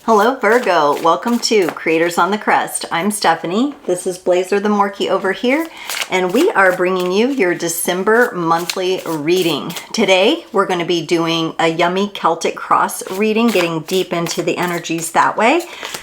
Hello Virgo, welcome to Creators on the Crest. I'm Stephanie, this is Blazer the Morkie over here, and we are bringing you your December monthly reading. Today we're going to be doing a yummy Celtic cross reading, getting deep into the energies that way,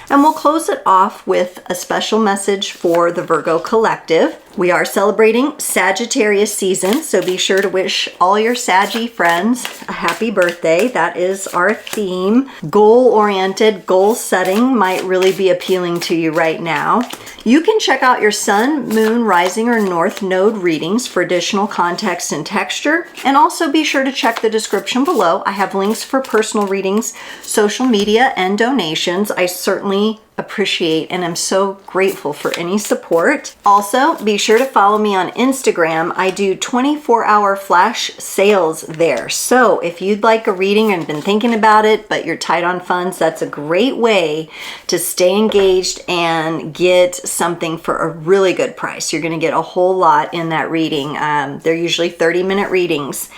and we'll close it off with a special message for the Virgo collective. We are celebrating Sagittarius season, so be sure to wish all your Saggy friends a happy birthday. That is our theme. Goal-oriented, goal-setting might really be appealing to you right now. You can check out your Sun, Moon, Rising, or North Node readings for additional context and texture. And also be sure to check the description below. I have links for personal readings, social media, and donations. I certainly appreciate and I'm so grateful for any support. Also, be sure to follow me on Instagram. I do 24-hour flash sales there. So if you'd like a reading and been thinking about it, but you're tight on funds, that's a great way to stay engaged and get something for a really good price. You're going to get a whole lot in that reading. They're usually 30-minute readings,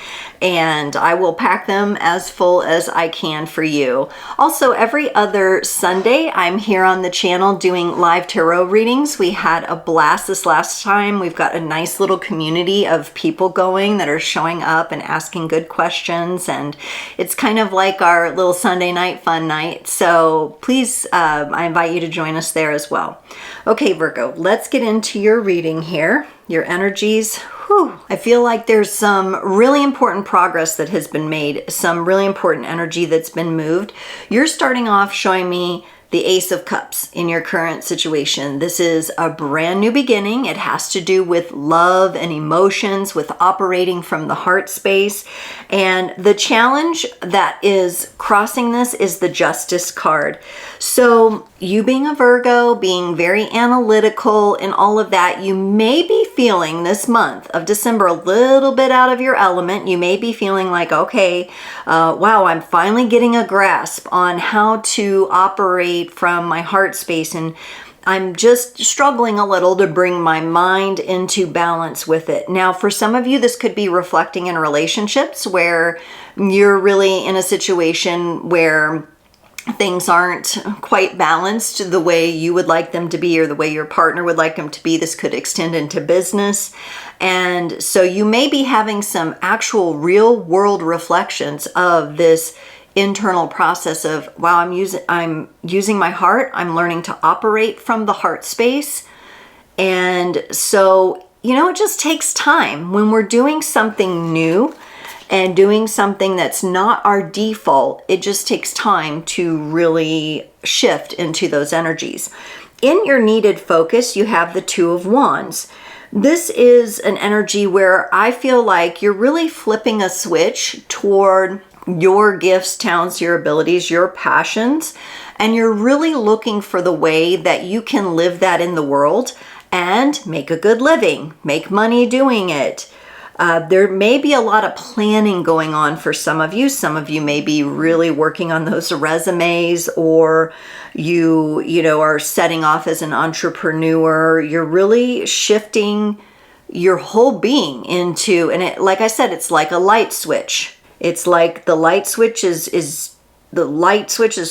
and I will pack them as full as I can for you. Also, every other Sunday, I'm here on the channel doing live tarot readings. We had a blast this last time. We've got a nice little community of people going that are showing up and asking good questions, and it's kind of like our little Sunday night fun night. So please, I invite you to join us there as well. Okay, Virgo, let's get into your reading here. Your energies. Whew. I feel like there's some really important progress that has been made, some really important energy that's been moved. You're starting off showing me the Ace of Cups in your current situation. This is a brand new beginning. It has to do with love and emotions, with operating from the heart space. And the challenge that is crossing this is the Justice card. So you being a Virgo, being very analytical and all of that, you may be feeling this month of December a little bit out of your element. You may be feeling like, okay, wow, I'm finally getting a grasp on how to operate from my heart space, and I'm just struggling a little to bring my mind into balance with it. Now, for some of you, this could be reflecting in relationships where you're really in a situation where things aren't quite balanced the way you would like them to be or the way your partner would like them to be. This could extend into business. And so you may be having some actual real world reflections of this internal process of, wow, I'm using my heart. I'm learning to operate from the heart space. And so, you know, it just takes time when we're doing something new and doing something that's not our default. It just takes time to really shift into those energies. In your needed focus, you have the Two of Wands. This is an energy where I feel like you're really flipping a switch toward your gifts, talents, your abilities, your passions, and you're really looking for the way that you can live that in the world and make a good living, make money doing it. There may be a lot of planning going on for some of you. Some of you may be really working on those resumes, or you know, are setting off as an entrepreneur. You're really shifting your whole being into, and it, like I said, it's like a light switch. It's like the light switch is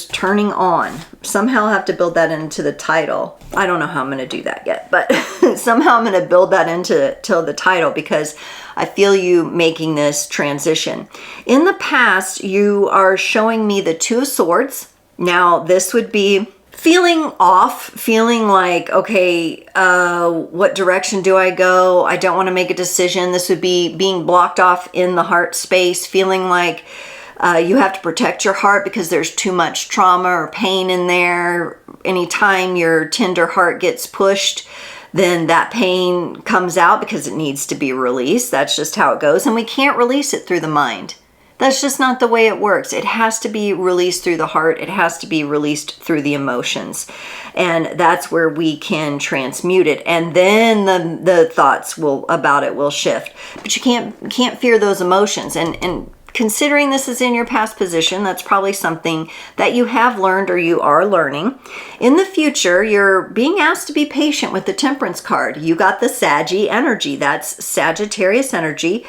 turning on. Somehow I have to build that into the title. I don't know how I'm going to do that yet, but somehow I'm going to build that into the title because I feel you making this transition. In the past, you are showing me the Two of Swords. Now, this would be feeling off, feeling like, okay, what direction do I go? I don't want to make a decision. This would be being blocked off in the heart space, feeling like you have to protect your heart because there's too much trauma or pain in there. Anytime your tender heart gets pushed, then that pain comes out because it needs to be released. That's just how it goes. And we can't release it through the mind. That's just not the way it works. It has to be released through the heart. It has to be released through the emotions. And that's where we can transmute it. And then the thoughts about it will shift. But you can't fear those emotions. And considering this is in your past position, that's probably something that you have learned or you are learning. In the future, you're being asked to be patient with the Temperance card. You got the Saggy energy. That's Sagittarius energy.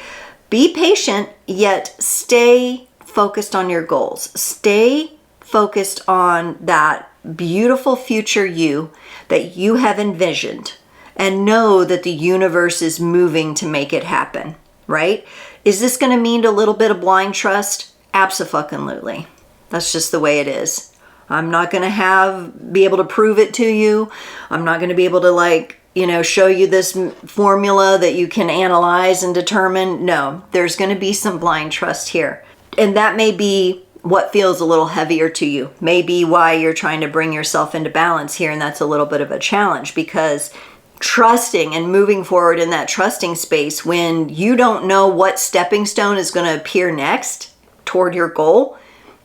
Be patient, yet stay focused on your goals. Stay focused on that beautiful future you that you have envisioned, and know that the universe is moving to make it happen, right? Is this going to mean a little bit of blind trust? Abso-fucking-lutely. That's just the way it is. I'm not going to be able to prove it to you. I'm not going to be able to show you this formula that you can analyze and determine. No, there's going to be some blind trust here. And that may be what feels a little heavier to you. Maybe why you're trying to bring yourself into balance here. And that's a little bit of a challenge, because trusting and moving forward in that trusting space when you don't know what stepping stone is going to appear next toward your goal,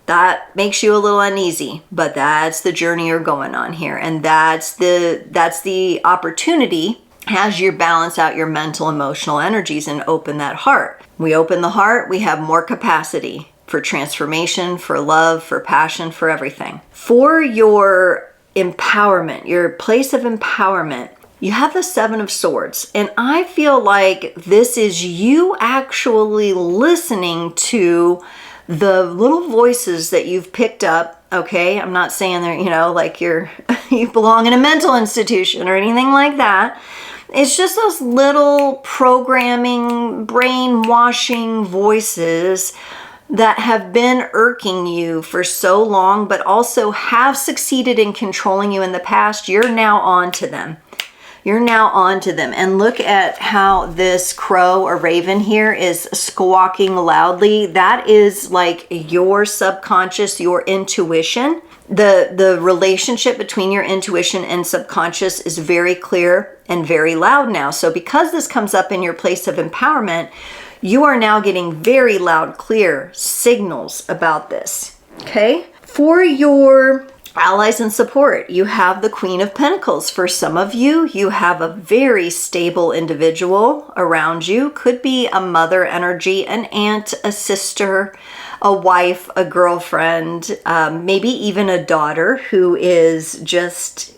that makes you a little uneasy. But that's the journey you're going on here. And that's the opportunity as you balance out your mental, emotional energies and open that heart. We open the heart, we have more capacity for transformation, for love, for passion, for everything. For your empowerment, your place of empowerment, you have the Seven of Swords. And I feel like this is you actually listening to the little voices that you've picked up. Okay, I'm not saying they're, like you belong in a mental institution or anything like that. It's just those little programming, brainwashing voices that have been irking you for so long, but also have succeeded in controlling you in the past. You're now on to them. You're now on to them. And look at how this crow or raven here is squawking loudly. That is like your subconscious, your intuition. The relationship between your intuition and subconscious is very clear and very loud now. So because this comes up in your place of empowerment, you are now getting very loud, clear signals about this. Okay? For your allies and support, you have the Queen of Pentacles. For some of you, you have a very stable individual around you. Could be a mother energy, an aunt, a sister, a wife, a girlfriend, maybe even a daughter who is just,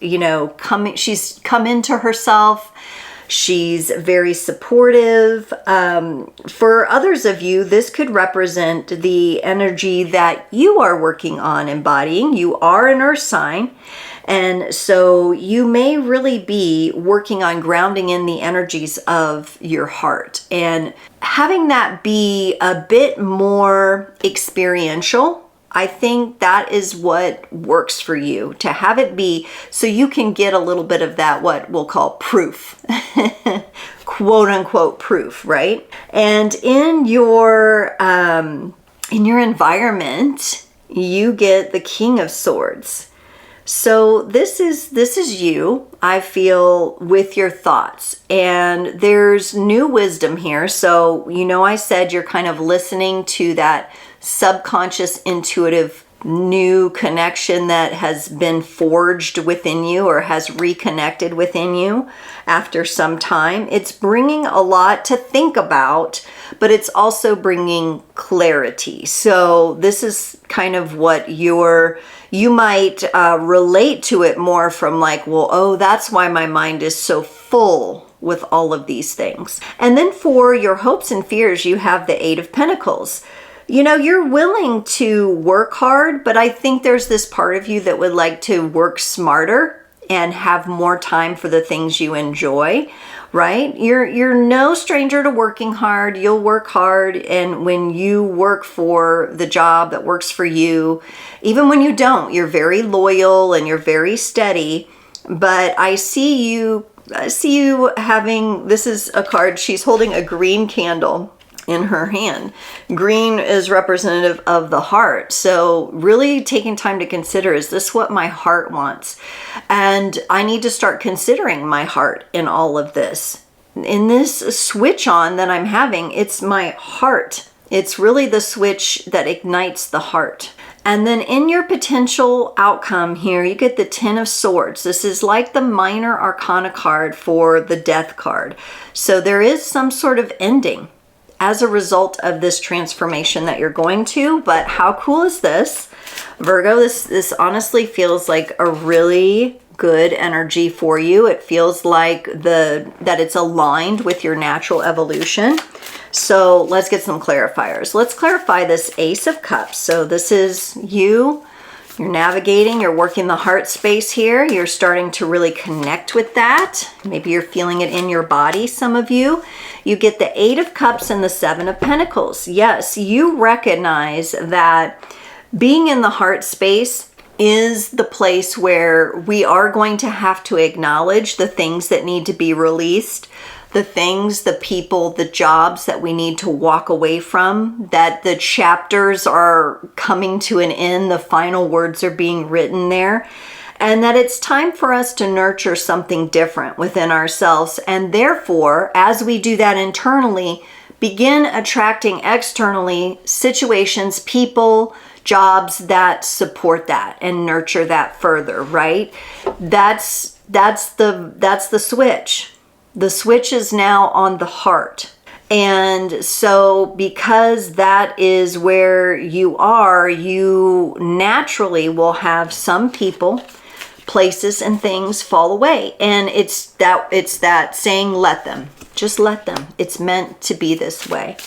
she's come into herself. She's very supportive. For others of you, this could represent the energy that you are working on embodying. You are an earth sign. And so you may really be working on grounding in the energies of your heart and having that be a bit more experiential. I think that is what works for you, to have it be so you can get a little bit of that, what we'll call proof, quote unquote proof, right? And in your environment, you get the King of Swords. So this is you, I feel, with your thoughts, and there's new wisdom here. So, I said you're kind of listening to that subconscious, intuitive, new connection that has been forged within you or has reconnected within you after some time. It's bringing a lot to think about, but it's also bringing clarity. So this is kind of what you might relate to it more from like, well, oh, that's why my mind is so full with all of these things. And then for your hopes and fears, you have the Eight of Pentacles. You're willing to work hard, but I think there's this part of you that would like to work smarter and have more time for the things you enjoy, right? You're no stranger to working hard. You'll work hard. And when you work for the job that works for you, even when you don't, you're very loyal and you're very steady. But I see you having, this is a card, she's holding a green candle in her hand. Green is representative of the heart. So really taking time to consider, is this what my heart wants? And I need to start considering my heart in all of this. In this switch on that I'm having, it's my heart. It's really the switch that ignites the heart. And then in your potential outcome here, you get the Ten of Swords. This is like the minor arcana card for the Death card. So there is some sort of ending as a result of this transformation that you're going to. But how cool is this? Virgo, this honestly feels like a really good energy for you. It feels like that it's aligned with your natural evolution. So let's get some clarifiers. Let's clarify this Ace of Cups. So this is you're You're navigating, you're working the heart space here. You're starting to really connect with that. Maybe you're feeling it in your body, some of you. You get the 8 of Cups and the 7 of Pentacles. Yes, you recognize that being in the heart space is the place where we are going to have to acknowledge the things that need to be released, the things, the people, the jobs that we need to walk away from, that the chapters are coming to an end, the final words are being written there, and that it's time for us to nurture something different within ourselves. And therefore, as we do that internally, begin attracting externally situations, people, jobs that support that and nurture that further, right? That's the switch. The switch is now on the heart. And so because that is where you are, you naturally will have some people, places, and things fall away. And it's that saying, let them. Just let them. It's meant to be this way.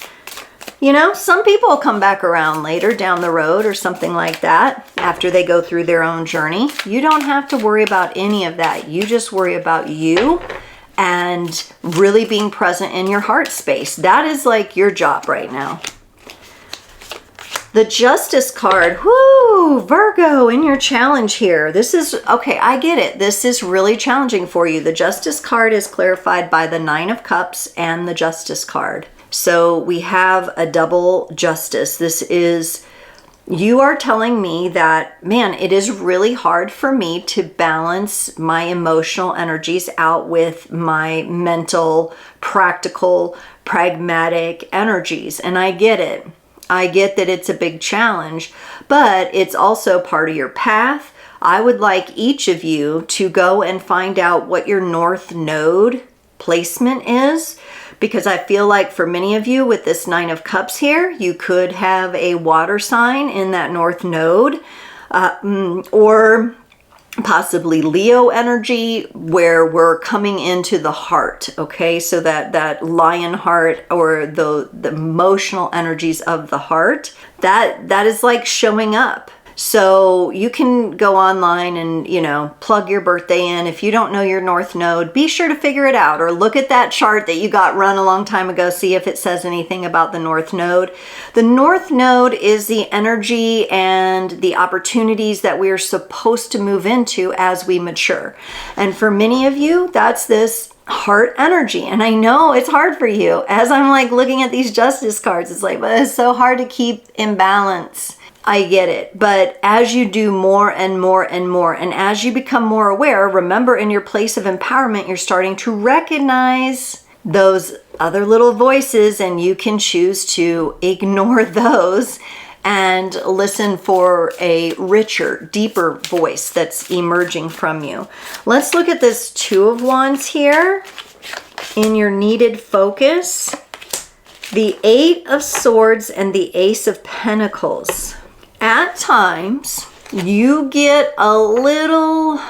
You know, some people will come back around later down the road or something like that after they go through their own journey. You don't have to worry about any of that. You just worry about you and really being present in your heart space. That is like your job right now. The Justice card, whoo, Virgo, in your challenge here. This is, okay, I get it. This is really challenging for you. The Justice card is clarified by the 9 of Cups and the Justice card. So we have a double justice. This is, you are telling me that, man, it is really hard for me to balance my emotional energies out with my mental, practical, pragmatic energies. And I get it. I get that it's a big challenge, but it's also part of your path. I would like each of you to go and find out what your North Node placement is, because I feel like for many of you with this 9 of Cups here, you could have a water sign in that North Node, or possibly Leo energy, where we're coming into the heart, okay? So that lion heart, or the emotional energies of the heart, that is like showing up. So you can go online and, you know, plug your birthday in. If you don't know your North Node, be sure to figure it out, or look at that chart that you got run a long time ago, see if it says anything about the North Node. The North Node is the energy and the opportunities that we are supposed to move into as we mature. And for many of you, that's this heart energy. And I know it's hard for you. As I'm like looking at these Justice cards, it's like, but it's so hard to keep in balance. I get it. But as you do more and more and more, and as you become more aware, remember, in your place of empowerment, you're starting to recognize those other little voices, and you can choose to ignore those and listen for a richer, deeper voice that's emerging from you. Let's look at this 2 of Wands here in your needed focus. The 8 of Swords and the Ace of Pentacles. At times, you get a little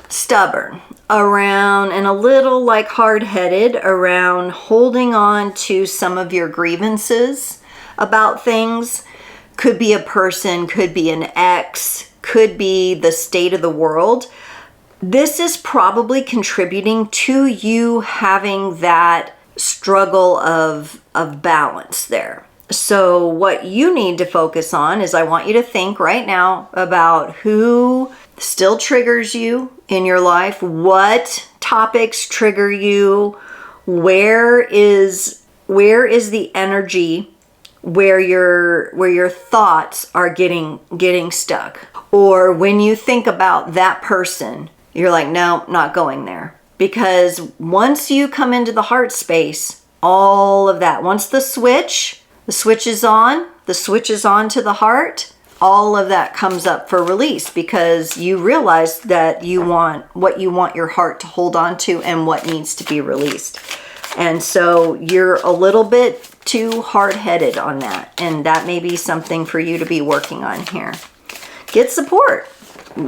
stubborn around, and a little like hard-headed around holding on to some of your grievances about things. Could be a person, could be an ex, could be the state of the world. This is probably contributing to you having that struggle of balance there. So what you need to focus on is, I want you to think right now about who still triggers you in your life, what topics trigger you, where is the energy where your thoughts are getting stuck. Or when you think about that person, you're like, no, not going there. Because once you come into the heart space, all of that, once the switch is on, the switch is on to the heart, all of that comes up for release, because you realize that you want what you want your heart to hold on to and what needs to be released. And so you're a little bit too hard-headed on that, and that may be something for you to be working on here. Get support.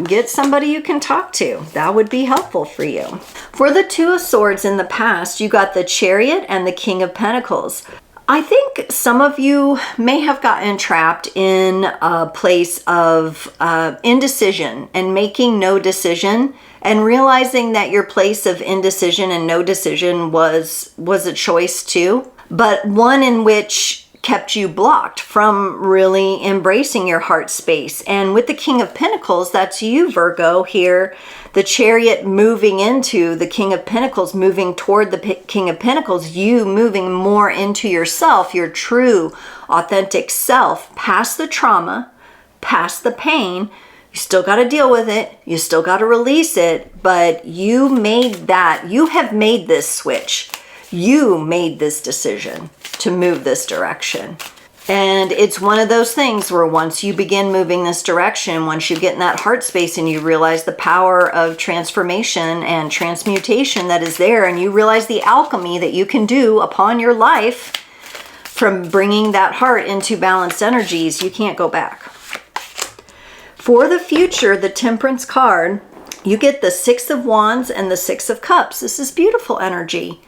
Get somebody you can talk to. That would be helpful for you. For the 2 of Swords in the past, you got the Chariot and the King of Pentacles. I think some of you may have gotten trapped in a place of indecision and making no decision, and realizing that your place of indecision and no decision was a choice too, but one in which kept you blocked from really embracing your heart space. And with the King of Pentacles, that's you, Virgo, here. The Chariot moving into the King of Pentacles, moving toward the King of Pentacles, you moving more into yourself, your true, authentic self, past the trauma, past the pain. You still got to deal with it. You still got to release it, but you made that. You have made this switch. You made this decision to move this direction. And it's one of those things where once you begin moving this direction, once you get in that heart space and you realize the power of transformation and transmutation that is there, and you realize the alchemy that you can do upon your life from bringing that heart into balanced energies, you can't go back. For the future, the Temperance card, you get the Six of Wands and the Six of Cups. This is beautiful energy.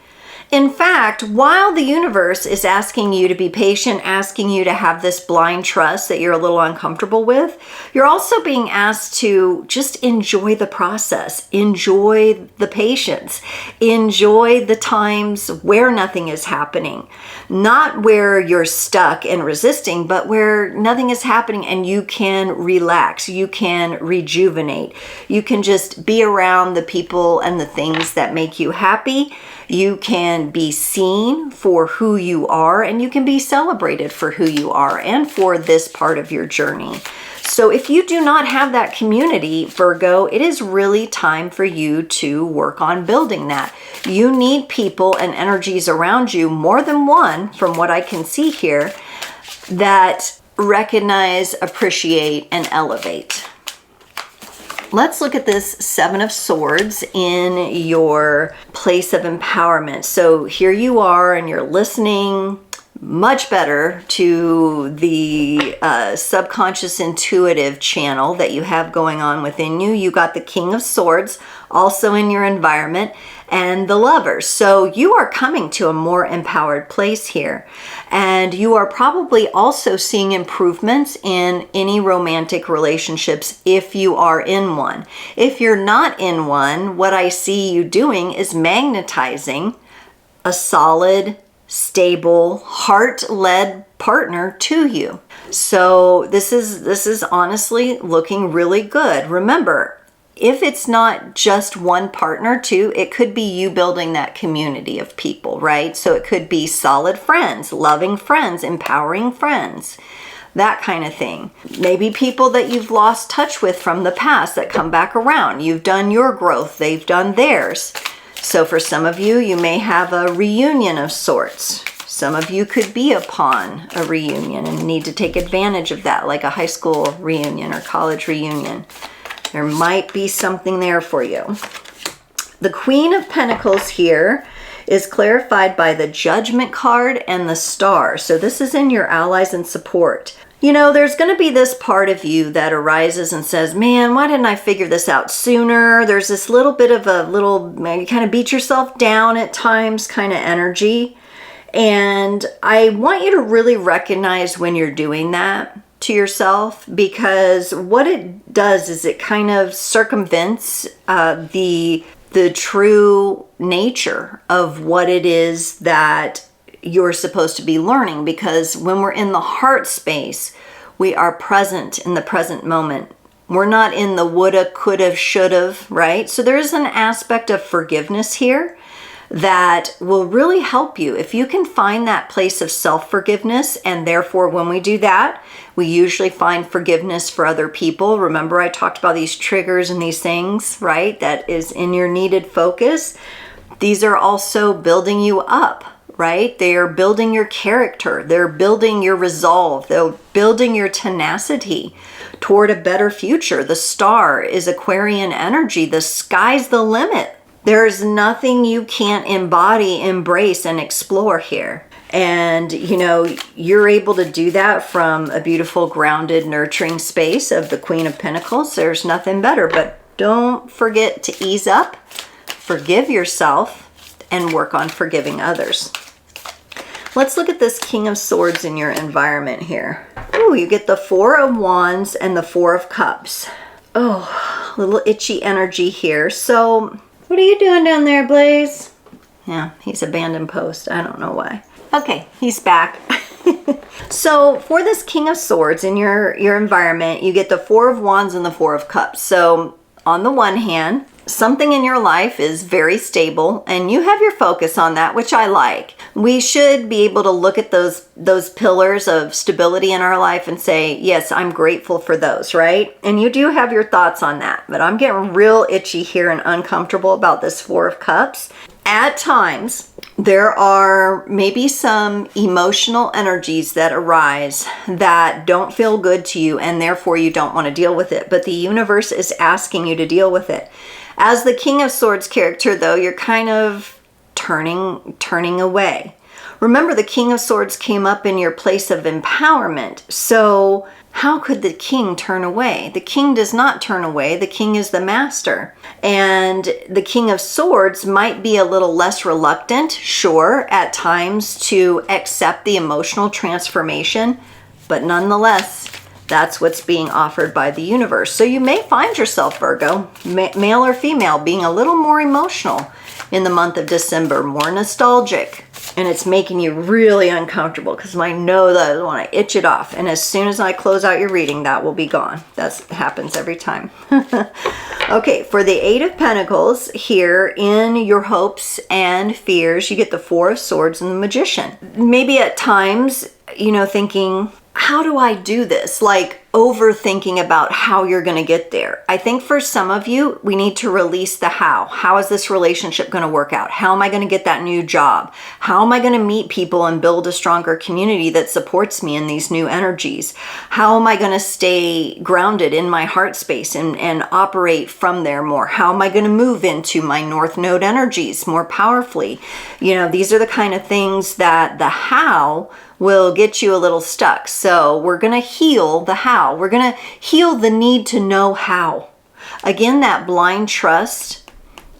In fact, while the universe is asking you to be patient, asking you to have this blind trust that you're a little uncomfortable with, you're also being asked to just enjoy the process, enjoy the patience, enjoy the times where nothing is happening. Not where you're stuck and resisting, but where nothing is happening and you can relax, you can rejuvenate, you can just be around the people and the things that make you happy. You can be seen for who you are, and you can be celebrated for who you are and for this part of your journey. So if you do not have that community, Virgo, it is really time for you to work on building that. You need people and energies around you, more than one, from what I can see here, that recognize, appreciate, and elevate. Let's look at this Seven of Swords in your place of empowerment. So here you are and you're listening much better to the subconscious intuitive channel that you have going on within you. You got the King of Swords also in your environment and the Lovers. So you are coming to a more empowered place here. And you are probably also seeing improvements in any romantic relationships if you are in one. If you're not in one, what I see you doing is magnetizing a solid, stable, heart-led partner to you. So this is honestly looking really good. Remember, if it's not just one partner too, it could be you building that community of people, right? So it could be solid friends, loving friends, empowering friends, that kind of thing. Maybe people that you've lost touch with from the past that come back around. You've done your growth, they've done theirs. So for some of you, you may have a reunion of sorts. Some of you could be upon a reunion and need to take advantage of that, like a high school reunion or college reunion. There might be something there for you. The Queen of Pentacles here is clarified by the Judgment card and the Star. So this is in your allies and support. You know, there's going to be this part of you that arises and says, man, why didn't I figure this out sooner? There's this little bit of you kind of beat yourself down at times kind of energy. And I want you to really recognize when you're doing that to yourself, because what it does is it kind of circumvents the true nature of what it is that you're supposed to be learning. Because when we're in the heart space, we are present in the present moment. We're not in the woulda, coulda, shoulda, right? So there is an aspect of forgiveness here that will really help you. If you can find that place of self-forgiveness, and therefore when we do that, we usually find forgiveness for other people. Remember, I talked about these triggers and these things, right? That is in your needed focus. These are also building you up, right? They are building your character. They're building your resolve. They're building your tenacity toward a better future. The Star is Aquarian energy. The sky's the limit. There's nothing you can't embody, embrace, and explore here. And, you know, you're able to do that from a beautiful, grounded, nurturing space of the Queen of Pentacles. There's nothing better, but don't forget to ease up, forgive yourself, and work on forgiving others. Let's look at this King of Swords in your environment here. Ooh, you get the Four of Wands and the Four of Cups. Oh, a little itchy energy here. So, what are you doing down there, Blaze? Yeah, he's abandoned post. I don't know why. Okay, he's back. So for this King of Swords in your environment, you get the Four of Wands and the Four of Cups. So on the one hand, something in your life is very stable and you have your focus on that, which I like. We should be able to look at those pillars of stability in our life and say, yes, I'm grateful for those, right? And you do have your thoughts on that, but I'm getting real itchy here and uncomfortable about this Four of Cups. At times, there are maybe some emotional energies that arise that don't feel good to you and therefore you don't want to deal with it, but the universe is asking you to deal with it. As the King of Swords character, though, you're kind of turning away. Remember, the King of Swords came up in your place of empowerment, so how could the king turn away? The king does not turn away. The king is the master. And the King of Swords might be a little less reluctant, sure, at times to accept the emotional transformation, but nonetheless, that's what's being offered by the universe. So you may find yourself, Virgo, male or female, being a little more emotional in the month of December, more nostalgic. And it's making you really uncomfortable because I know that I want to itch it off. And as soon as I close out your reading, that will be gone. That happens every time. Okay, for the Eight of Pentacles here in your hopes and fears, you get the Four of Swords and the Magician. Maybe at times, you know, thinking, how do I do this? Like overthinking about how you're going to get there. I think for some of you, we need to release the how. How is this relationship going to work out? How am I going to get that new job? How am I going to meet people and build a stronger community that supports me in these new energies? How am I going to stay grounded in my heart space and operate from there more? How am I going to move into my North Node energies more powerfully? You know, these are the kind of things that the how will get you a little stuck. So we're going to heal the how. We're going to heal the need to know how. Again, that blind trust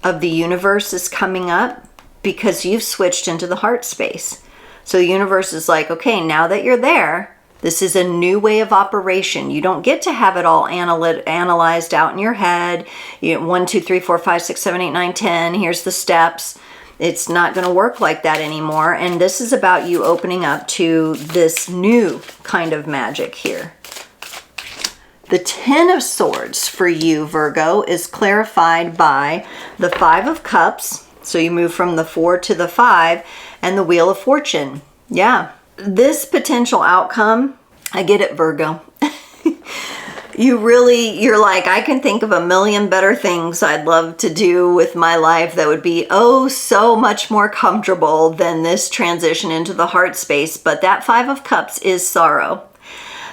of the universe is coming up because you've switched into the heart space. So the universe is like, okay, now that you're there, this is a new way of operation. You don't get to have it all analyzed out in your head. You know, 1, 2, 3, 4, 5, 6, 7, 8, 9, 10. Here's the steps. It's not going to work like that anymore. And this is about you opening up to this new kind of magic here. The Ten of Swords for you, Virgo, is clarified by the Five of Cups. So you move from the 4 to the 5 and the Wheel of Fortune. Yeah, this potential outcome, I get it, Virgo. You're like, I can think of a million better things I'd love to do with my life that would be, oh, so much more comfortable than this transition into the heart space. But that Five of Cups is sorrow.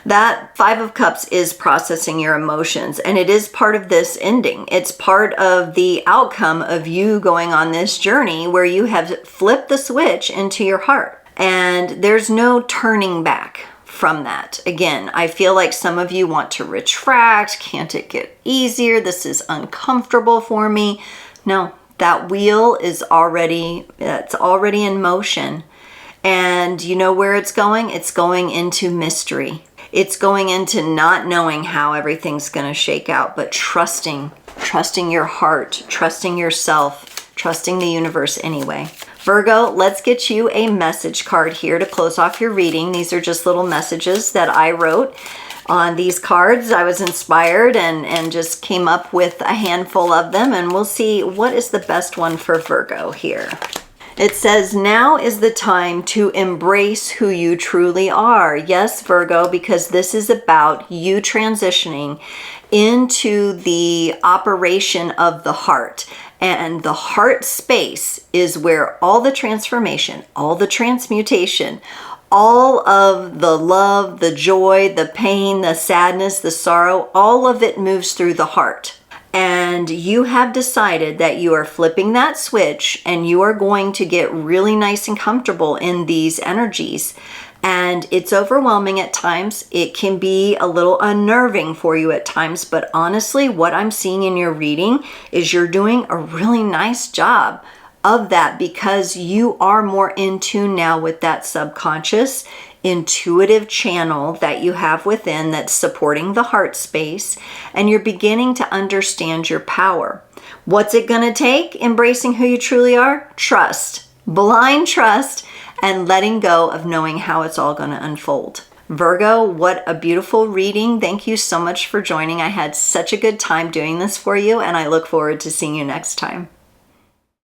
That Five of Cups is processing your emotions, and it is part of this ending. It's part of the outcome of you going on this journey where you have flipped the switch into your heart. And there's no turning back from that. Again, I feel like some of you want to retract. Can't it get easier? This is uncomfortable for me. No, that wheel is already in motion. And you know where it's going? It's going into mystery. It's going into not knowing how everything's going to shake out, but trusting your heart, trusting yourself, trusting the universe anyway. Virgo, let's get you a message card here to close off your reading. These are just little messages that I wrote on these cards. I was inspired and just came up with a handful of them, and we'll see what is the best one for Virgo here. It says, now is the time to embrace who you truly are. Yes, Virgo, because this is about you transitioning into the operation of the heart. And the heart space is where all the transformation, all the transmutation, all of the love, the joy, the pain, the sadness, the sorrow, all of it moves through the heart. And you have decided that you are flipping that switch and you are going to get really nice and comfortable in these energies. And it's overwhelming at times. It can be a little unnerving for you at times, but honestly, what I'm seeing in your reading is you're doing a really nice job of that because you are more in tune now with that subconscious intuitive channel that you have within that's supporting the heart space, and you're beginning to understand your power. What's it going to take? Embracing who you truly are? Trust, blind trust, and letting go of knowing how it's all going to unfold. Virgo, what a beautiful reading. Thank you so much for joining. I had such a good time doing this for you, and I look forward to seeing you next time.